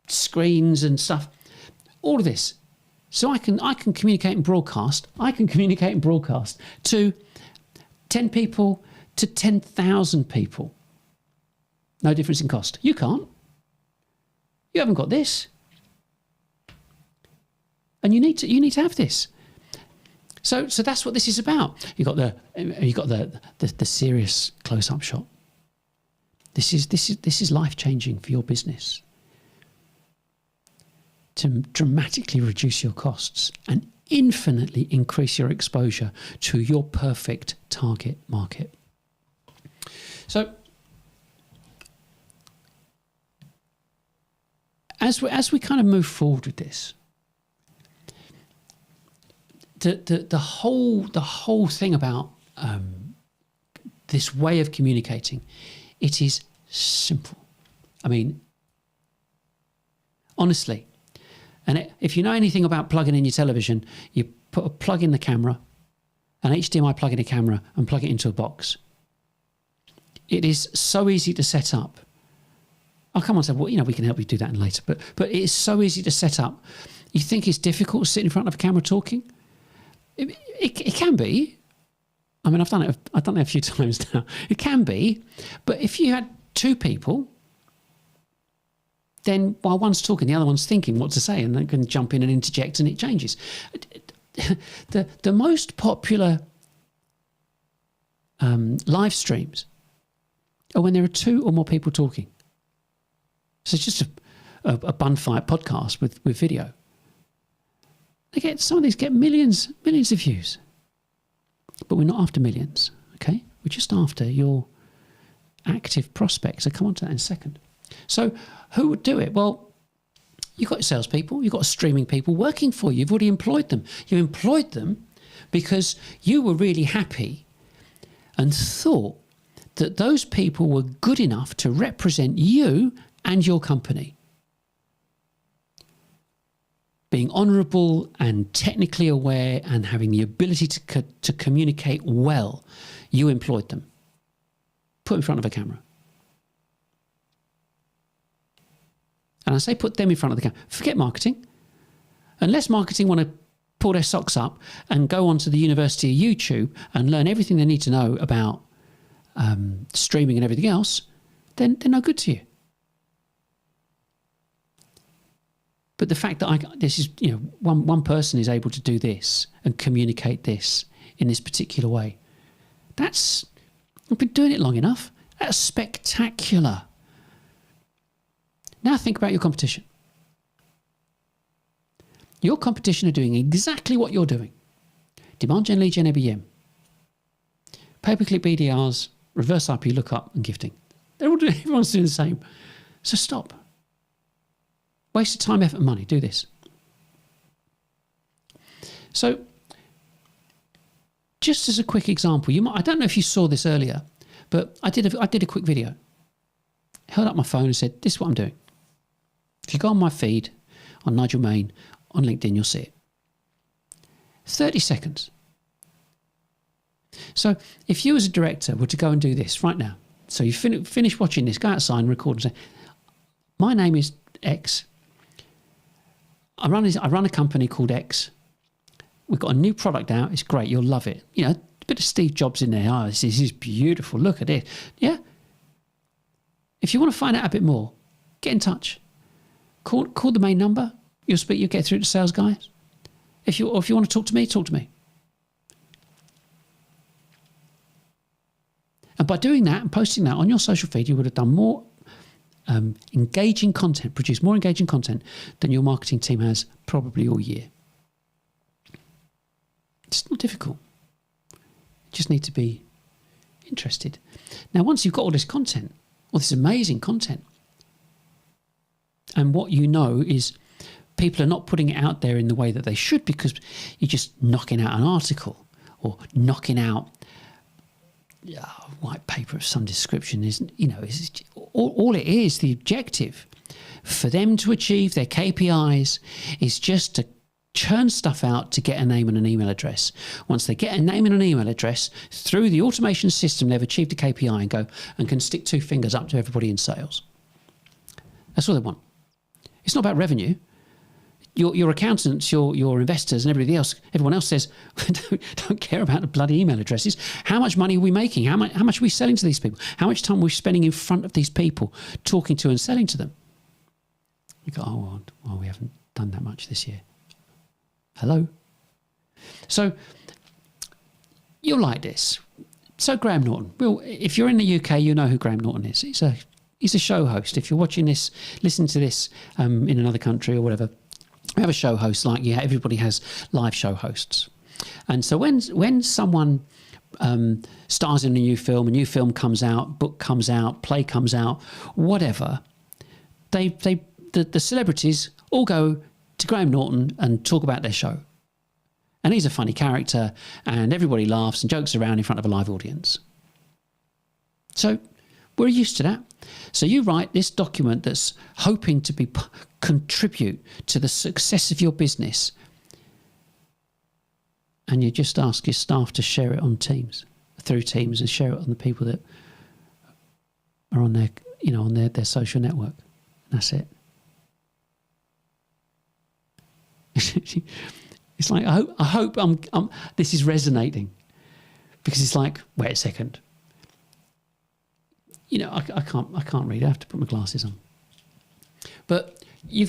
screens and stuff. All of this. So I can communicate and broadcast. I can communicate and broadcast to 10 people to 10,000 people. No difference in cost. You can't. You haven't got this. And you need to have this. So that's what this is about. You got the serious close-up shot. This is life-changing for your business. To dramatically reduce your costs and infinitely increase your exposure to your perfect target market. So as we kind of move forward with this, the whole thing about this way of communicating, it is simple. I mean, honestly, and if you know anything about plugging in your television, you put a plug in the camera, an HDMI plug in a camera, and plug it into a box. It is so easy to set up. I'll come on and say, well, we can help you do that later. But it is so easy to set up. You think it's difficult to sit in front of a camera talking? It can be. I mean, I've done it a few times now. It can be. But if you had 2 people, then while one's talking, the other one's thinking what to say, and they can jump in and interject, and it changes. The most popular live streams are when there are 2 or more people talking. So it's just a bun fight podcast with video. Some of these get millions of views. But we're not after millions, okay? We're just after your active prospects. I'll come on to that in a second. So who would do it? Well, you've got salespeople, you've got streaming people working for you. You've already employed them. You employed them because you were really happy and thought that those people were good enough to represent you and your company. Being honourable and technically aware and having the ability to communicate well, you employed them. Put in front of a camera. And I say put them in front of the camera. Forget marketing. Unless marketing want to pull their socks up and go onto the University of YouTube and learn everything they need to know about streaming and everything else, then they're no good to you. But the fact that this is, one person is able to do this and communicate this in this particular way, I've been doing it long enough. That's spectacular. Now think about your competition. Your competition are doing exactly what you're doing. Demand gen, lead gen, ABM. Pay-per-click BDRs, reverse IP lookup, and gifting. Everyone's doing the same. So stop. Waste of time, effort, and money. Do this. So, just as a quick example, I don't know if you saw this earlier, but I did a quick video. Held up my phone and said, "This is what I'm doing." If you go on my feed on Nigel Main on LinkedIn, you'll see it. 30 seconds. So, if you as a director were to go and do this right now, so you finish watching this, go outside and record and say, "My name is X. I run a company called X. We've got a new product out. It's great. You'll love it. A bit of Steve Jobs in there. Oh, this is beautiful. Look at it." Yeah. If you want to find out a bit more, get in touch. Call the main number. You'll get through to sales guys. If you want to talk to me, talk to me. And by doing that and posting that on your social feed, you would have done more engaging content, produce more engaging content than your marketing team has probably all year. It's not difficult. You just need to be interested. Now, once you've got all this content, all this amazing content. And what you know is people are not putting it out there in the way that they should, because you're just knocking out an article or knocking out a white paper of some description. Is all it is, the objective for them to achieve their KPIs is just to churn stuff out to get a name and an email address. Once they get a name and an email address, through the automation system, they've achieved a KPI and go and can stick two fingers up to everybody in sales. That's all they want. It's not about revenue. Your accountants, your investors and everyone else says, don't care about the bloody email addresses. How much money are we making? How much are we selling to these people? How much time are we spending in front of these people, talking to and selling to them? You go, oh, well, we haven't done that much this year. Hello? So you'll like this. So Graham Norton. Well, if you're in the UK, you know who Graham Norton is. He's a show host. If you're watching this, listen to this in another country or whatever, we have a show host everybody has live show hosts. And so when someone stars in a new film comes out, book comes out, play comes out, whatever, the celebrities all go to Graham Norton and talk about their show. And he's a funny character and everybody laughs and jokes around in front of a live audience. So we're used to that. So you write this document that's hoping to contribute to the success of your business, and you just ask your staff to share it on Teams, through Teams, and share it on the people that are on their social network. And that's it. It's like I hope this is resonating, because it's like, wait a second. I can't read. I have to put my glasses on. But you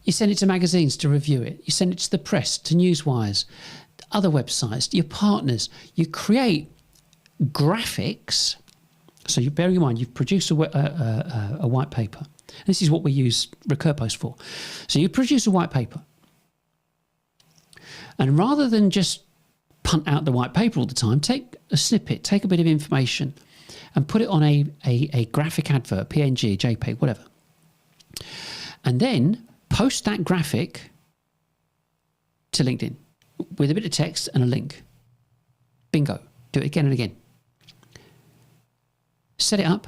send it to magazines to review it. You send it to the press, to newswires, other websites, your partners. You create graphics. So you bear in mind, you've produced a white paper. This is what we use RecurPost for. So you produce a white paper. And rather than just punt out the white paper all the time, take a snippet, take a bit of information, and put it on a graphic advert, PNG, JPEG, whatever. And then post that graphic to LinkedIn with a bit of text and a link. Bingo. Do it again and again. Set it up.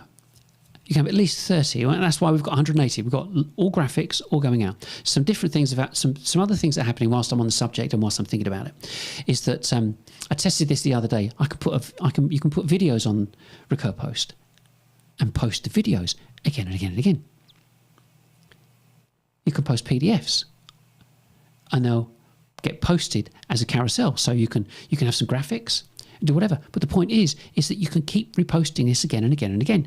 You can have at least 30. And that's why we've got 180. We've got all graphics, all going out. Some different things about some other things that are happening whilst I'm on the subject and whilst I'm thinking about it is that I tested this the other day. You can put videos on RecurPost and post the videos again and again and again. You can post PDFs and they'll get posted as a carousel. So you can have some graphics, do whatever. But the point is that you can keep reposting this again and again and again.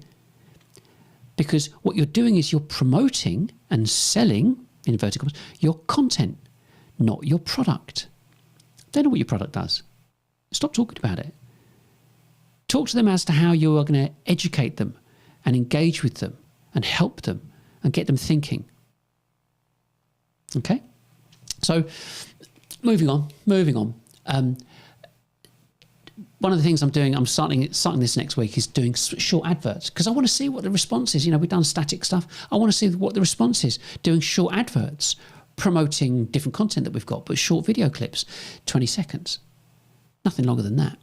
Because what you're doing is you're promoting and selling, in inverted commas, your content, not your product. They know what your product does. Stop talking about it. Talk to them as to how you are going to educate them and engage with them and help them and get them thinking. Okay? So, moving on. One of the things I'm doing, I'm starting this next week, is doing short adverts, because I want to see what the response is. We've done static stuff. I want to see what the response is. Doing short adverts, promoting different content that we've got, but short video clips, 20 seconds. Nothing longer than that.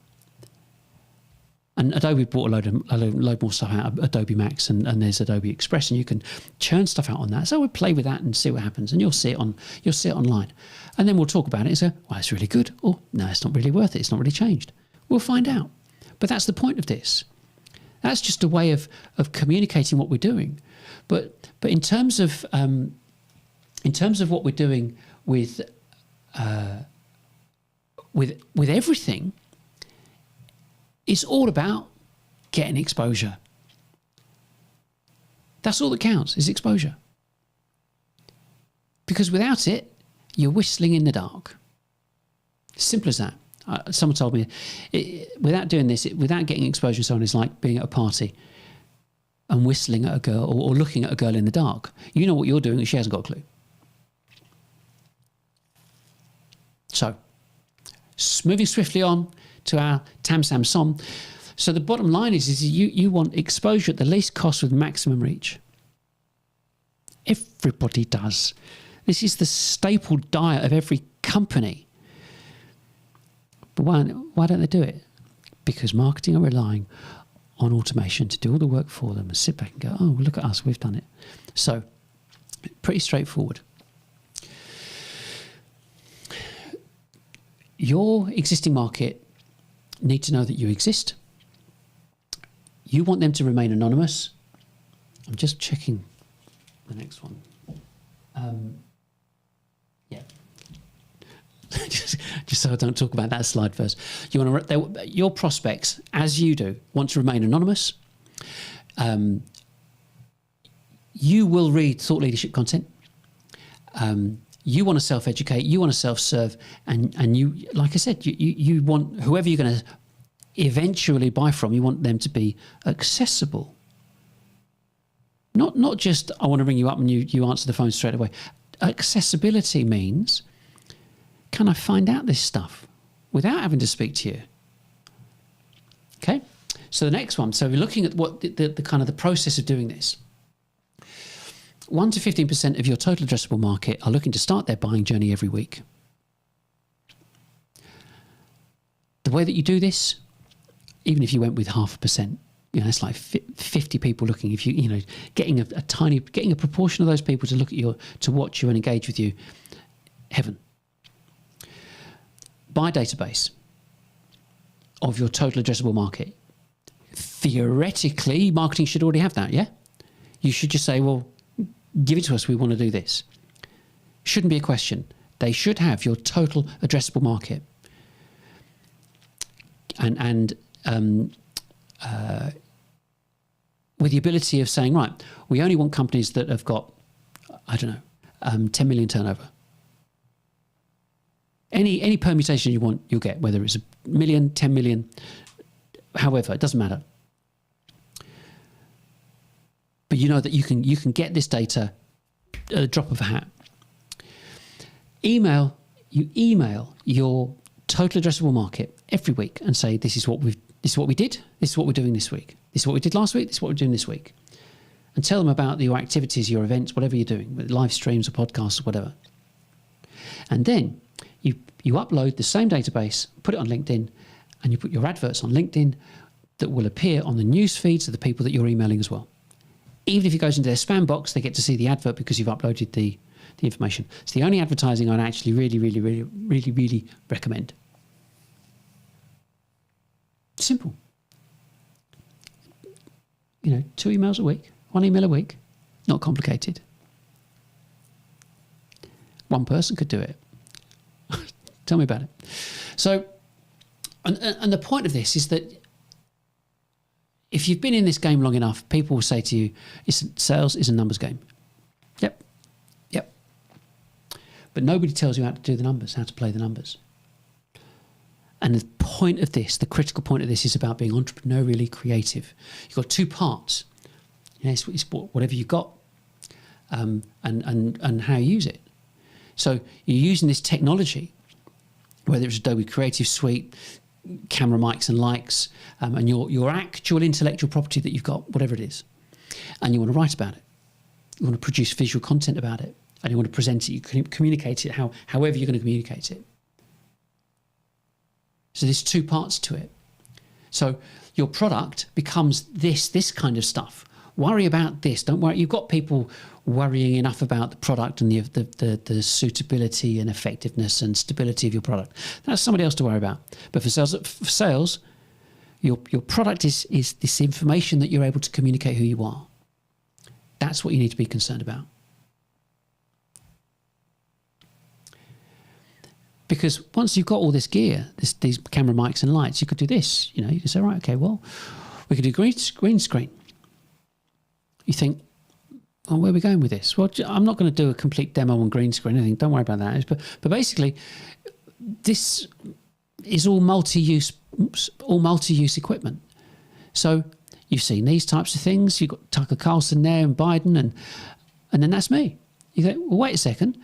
And Adobe brought a load more stuff out, Adobe Max, and there's Adobe Express, and you can churn stuff out on that. So we'll play with that and see what happens, and you'll see it online. And then we'll talk about it and say, well, it's really good, or no, it's not really worth it, it's not really changed. We'll find out. But that's the point of this. That's just a way of communicating what we're doing. But in terms of what we're doing with everything, it's all about getting exposure. That's all that counts, is exposure. Because without it, you're whistling in the dark. Simple as that. Someone told me, without doing this, without getting exposure to someone, it's like being at a party and whistling at a girl or looking at a girl in the dark. You know what you're doing and she hasn't got a clue. So, moving swiftly on to our Tam Sam Som. So the bottom line is you want exposure at the least cost with maximum reach. Everybody does. This is the staple diet of every company. But why don't they do it? Because marketing are relying on automation to do all the work for them and sit back and go, oh, well, look at us, we've done it. So pretty straightforward. Your existing market need to know that you exist. You want them to remain anonymous. I'm just checking the next one. Yeah. just so I don't talk about that slide first. You want to, your prospects, as you do, want to remain anonymous. You will read thought leadership content. You want to self-educate. You want to self-serve, and you, like I said, you want whoever you're going to eventually buy from. You want them to be accessible. Not just I want to ring you up and you answer the phone straight away. Accessibility means, can I find out this stuff without having to speak to you? Okay. So the next one. So we're looking at what the kind of the process of doing this. 1 to 15% of your total addressable market are looking to start their buying journey every week. The way that you do this, even if you went with 0.5%, it's like 50 people looking. If getting a proportion of those people to look at to watch you and engage with you, heaven. By database of your total addressable market. Theoretically, marketing should already have that, yeah? You should just say, well, give it to us, we want to do this. Shouldn't be a question. They should have your total addressable market. And with the ability of saying, right, we only want companies that have got, 10 million turnover. Any permutation you want, you'll get, whether it's 1 million, 10 million, however, it doesn't matter. But you know that you can get this data at a drop of a hat. You email your total addressable market every week and say, this is what we did, this is what we're doing this week, this is what we did last week, this is what we're doing this week. And tell them about your activities, your events, whatever you're doing, live streams or podcasts or whatever. And then you upload the same database, put it on LinkedIn, and you put your adverts on LinkedIn that will appear on the news feeds of the people that you're emailing as well. Even if it goes into their spam box, they get to see the advert because you've uploaded the information. It's the only advertising I'd actually really recommend. Simple. 2 emails a week, 1 email a week, not complicated. One person could do it. Tell me about it. So, and the point of this is that if you've been in this game long enough, people will say to you, sales is a numbers game. Yep. But nobody tells you how to do the numbers, how to play the numbers. And the point of this, the critical point of this, is about being entrepreneurially creative. You've got 2 parts. It's whatever you've got, and how you use it. So you're using this technology, whether it's Adobe Creative Suite, camera mics and lights, and your actual intellectual property that you've got, whatever it is, and you want to write about it. You want to produce visual content about it, and you want to present it, you can communicate it however you're going to communicate it. So there's 2 parts to it. So your product becomes this kind of stuff. Worry about this. Don't worry. You've got people worrying enough about the product and the suitability and effectiveness and stability of your product. That's somebody else to worry about. But for sales, your product is this information that you're able to communicate who you are. That's what you need to be concerned about. Because once you've got all this gear, these camera mics and lights, you could do this. You can say, right, okay, well, we could do green screen. You think, oh, where are we going with this? Well, I'm not going to do a complete demo on green screen. I think, don't worry about that. But basically, this is all multi-use equipment. So you've seen these types of things. You've got Tucker Carlson there and Biden, and then that's me. You think, well, wait a second.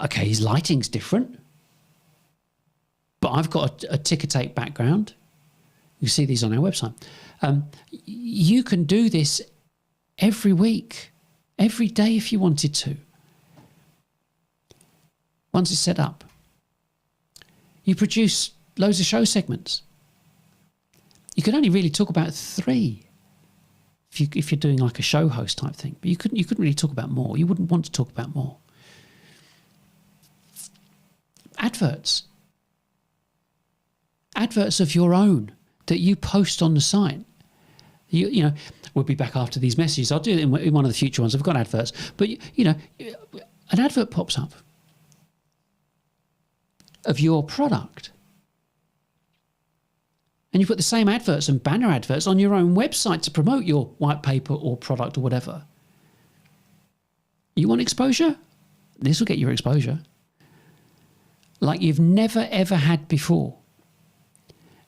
Okay, his lighting's different. But I've got a ticker tape background. You see these on our website. You can do this every week, every day if you wanted to. Once it's set up. You produce loads of show segments. You can only really talk about 3 if you're doing like a show host type thing. But you couldn't really talk about more. You wouldn't want to talk about more. Adverts of your own that you post on the site. You know, we'll be back after these messages. I'll do it in one of the future ones. I've got adverts, but you know, an advert pops up of your product, and you put the same adverts and banner adverts on your own website to promote your white paper or product or whatever. You want exposure? This will get your exposure like you've never ever had before.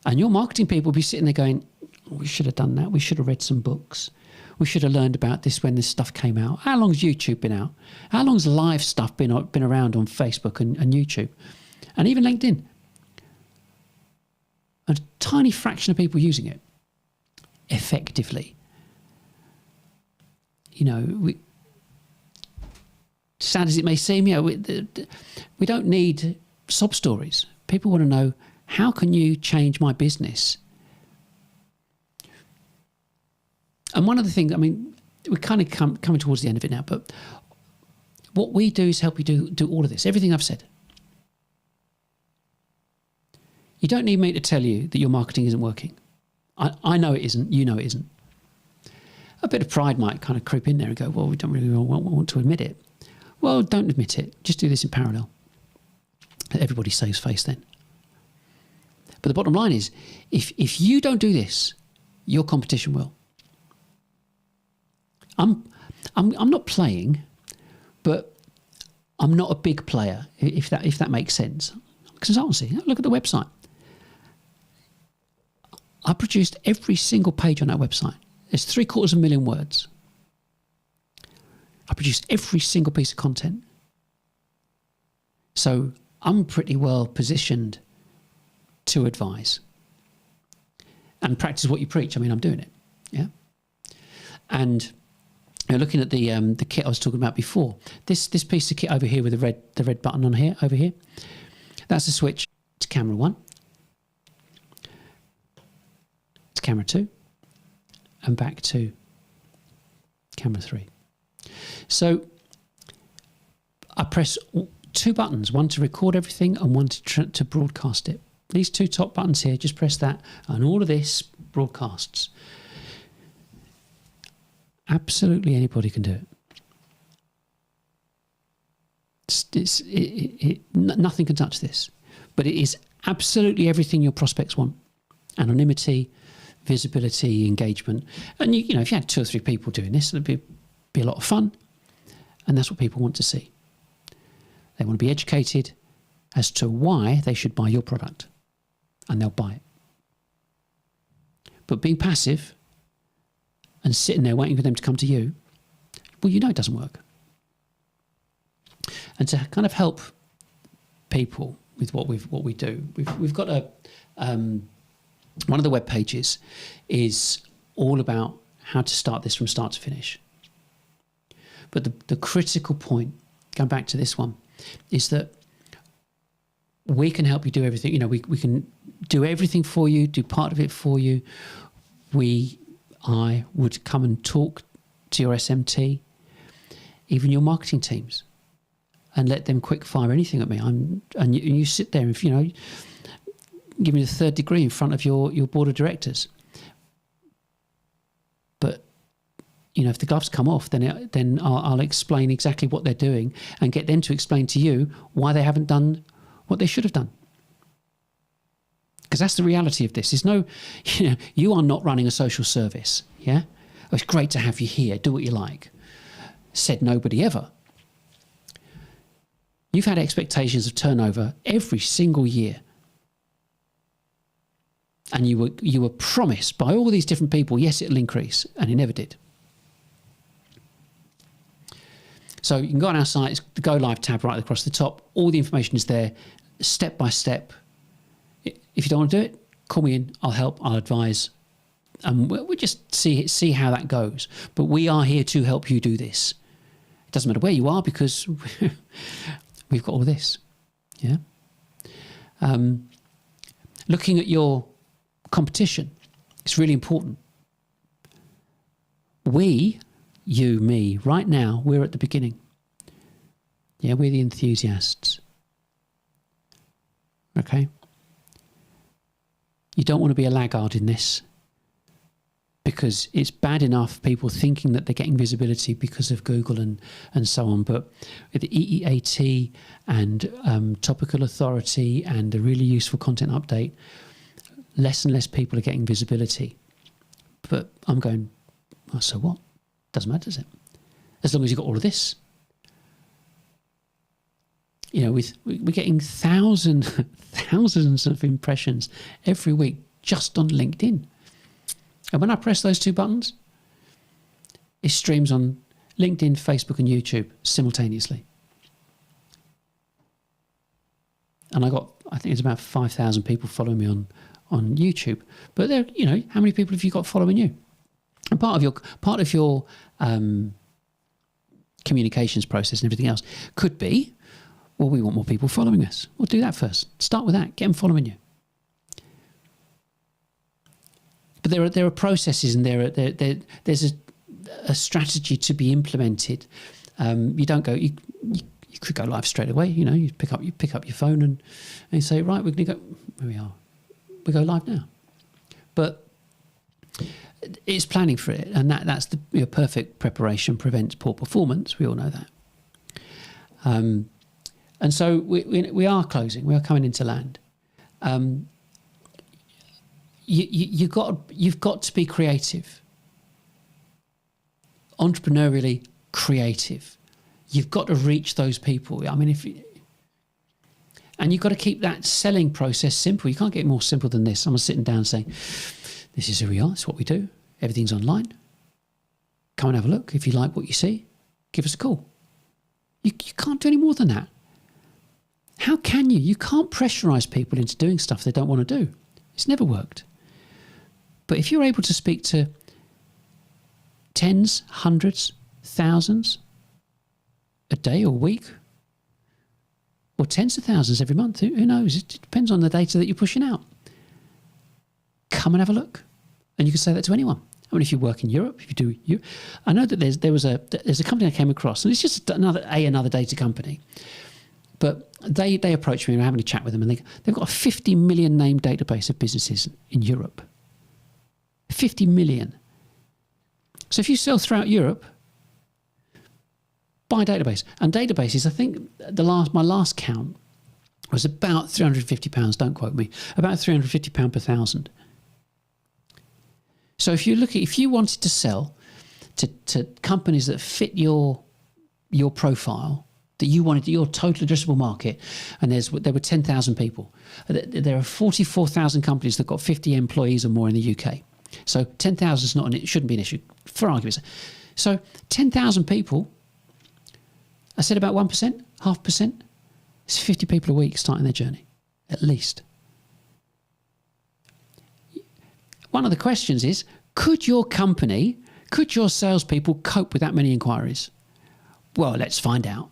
And your marketing people will be sitting there going, we should have done that. We should have read some books. We should have learned about this when this stuff came out. How long's YouTube been out? How long's live stuff been around on Facebook and YouTube? And even LinkedIn. A tiny fraction of people using it effectively. You know, sad as it may seem, you know, we don't need sob stories. People want to know, how can you change my business? And one of the things, I mean, we're kind of coming towards the end of it now, but what we do is help you do all of this, everything I've said. You don't need me to tell you that your marketing isn't working. I know it isn't, you know it isn't. A bit of pride might kind of creep in there and go, well, we don't really want to admit it. Well, don't admit it. Just do this in parallel. Everybody saves face then. But the bottom line is, if you don't do this, your competition will. I'm not playing, but I'm not a big player, if that makes sense. Consultancy, look at the website. I produced every single page on that website. It's 750,000 words. I produced every single piece of content. So I'm pretty well positioned to advise and practice what you preach. I mean, I'm doing it, yeah. And you know, looking at the kit I was talking about before, this piece of kit over here with the red button on here over here, that's a switch to camera 1, to camera 2, and back to camera 3. So I press 2 buttons, one to record everything and one to broadcast it. These 2 top buttons here, just press that, and all of this broadcasts. Absolutely anybody can do it. Nothing can touch this, but it is absolutely everything your prospects want: anonymity, visibility, engagement. And you know, if you had 2 or 3 people doing this, it'd be a lot of fun, and that's what people want to see. They want to be educated as to why they should buy your product, and they'll buy it. But being passive and sitting there waiting for them to come to you, well, you know it doesn't work. And to kind of help people with what we do, we've got a one of the web pages is all about how to start this from start to finish. But the critical point, going back to this one, is that we can help you do everything. You know, we can do everything for you, do part of it for you. I would come and talk to your SMT, even your marketing teams, and let them quick fire anything at me. And you sit there, if you know, give me the 3rd degree in front of your board of directors. But you know, if the gloves come off, then I'll explain exactly what they're doing and get them to explain to you why they haven't done what they should have done. Because that's the reality of this. There's no, you know, you are not running a social service, yeah? Oh, it's great to have you here, do what you like. Said nobody ever. You've had expectations of turnover every single year. And you were promised by all these different people, yes, it'll increase, and it never did. So you can go on our site, it's the Go Live tab right across the top. All the information is there, step by step. If you don't want to do it, call me in. I'll help. I'll advise. And we'll just see how that goes. But we are here to help you do this. It doesn't matter where you are because we've got all this. Yeah. Looking at your competition, it's really important. We, you, me, right now, we're at the beginning. Yeah, we're the enthusiasts. Okay? You don't want to be a laggard in this, because it's bad enough people thinking that they're getting visibility because of Google and so on. But with the EEAT and topical authority and a really useful content update, less and less people are getting visibility. But I'm going, oh, so what? Doesn't matter, does it? As long as you've got all of this. You know, we're getting thousands of impressions every week just on LinkedIn. And when I press those two buttons, it streams on LinkedIn, Facebook and YouTube simultaneously. And I think it's about 5,000 people following me on YouTube. But there, you know, how many people have you got following you? And part of your communications process and everything else could be, well, we want more people following us. We'll do that first. Start with that. Get them following you. But there are processes, and there's a strategy to be implemented. You don't go. You could go live straight away. You know, you pick up your phone and you say, right, we're going to go. Here we are. We go live now. But it's planning for it, and that's the perfect preparation prevents poor performance. We all know that. And so we are closing. We are coming into land. You've got to be creative, entrepreneurially creative. You've got to reach those people. I mean, and you've got to keep that selling process simple. You can't get more simple than this. Someone sitting down saying, "This is who we are. This is what we do. Everything's online. Come and have a look. If you like what you see, give us a call." You can't do any more than that. How can you? You can't pressurize people into doing stuff they don't want to do. It's never worked. But if you're able to speak to tens, hundreds, thousands a day or week, or tens of thousands every month, who knows? It depends on the data that you're pushing out. Come and have a look. And you can say that to anyone. I mean, if you work in Europe, if you do, I know that there's a company I came across, and it's just another data company. But they approached me and I'm having a chat with them, and they've got a 50 million name database of businesses in Europe. 50 million. So if you sell throughout Europe, buy a database. And databases, I think my last count was about £350, don't quote me, about £350 per thousand. So if you wanted to sell to companies that fit your profile, that you wanted your total addressable market, and there were 10,000 people. There are 44,000 companies that got 50 employees or more in the UK. So 10,000 it shouldn't be an issue for argument's sake. So 10,000 people, I said about 1%, 0.5%. It's 50 people a week starting their journey, at least. One of the questions is, could your salespeople cope with that many inquiries? Well, let's find out.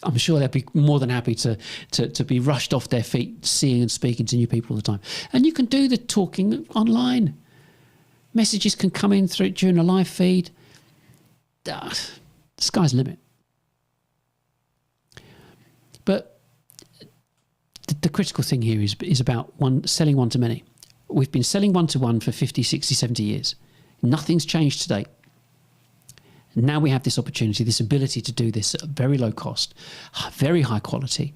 I'm sure they'd be more than happy to be rushed off their feet, seeing and speaking to new people all the time. And you can do the talking online. Messages can come in during a live feed. The sky's the limit. But the critical thing here is about selling one to many. We've been selling one-to-one for 50, 60, 70 years. Nothing's changed to date. Now we have this opportunity, this ability to do this at a very low cost, very high quality.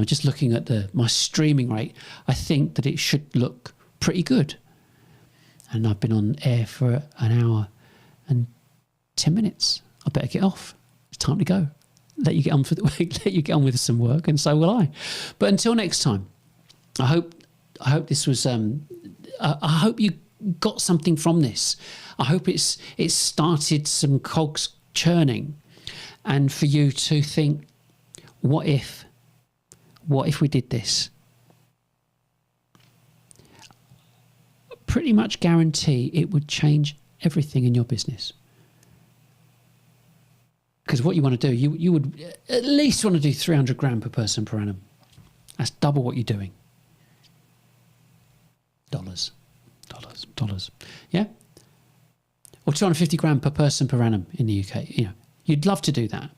Just looking at my streaming rate, I think that it should look pretty good. And I've been on air for an hour and 10 minutes. I better get off. It's time to go. Let you get on with some work, and so will I. But until next time, I hope this was. I hope you got something from this. I hope it's started some cogs churning, and for you to think, what if we did this? pretty much guarantee it would change everything in your business. Because what you want to do, you would at least want to do 300 grand per person per annum. That's double what you're doing. Dollars. Yeah? Or 250 grand per person per annum in the UK. You'd love to do that.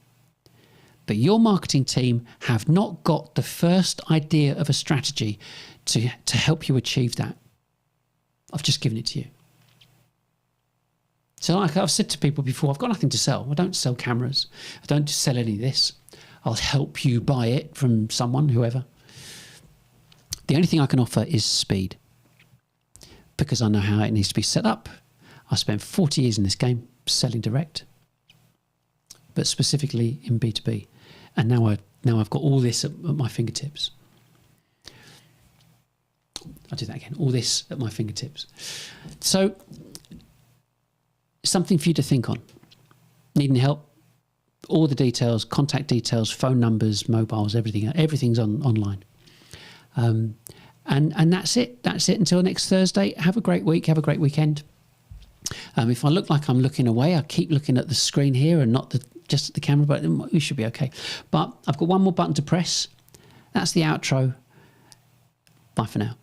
But your marketing team have not got the first idea of a strategy to help you achieve that. I've just given it to you. So like I've said to people before, I've got nothing to sell. I don't sell cameras. I don't sell any of this. I'll help you buy it from someone, whoever. The only thing I can offer is speed, because I know how it needs to be set up. I spent 40 years in this game selling direct, but specifically in B2B. And now I've got all this at my fingertips. I'll do that again. All this at my fingertips. So something for you to think on. Needing help? All the details, contact details, phone numbers, mobiles, everything's online. And that's it. That's it until next Thursday. Have a great week. Have a great weekend. If I look like I'm looking away, I keep looking at the screen here and not just at the camera, but we should be okay. But I've got one more button to press. That's the outro. Bye for now.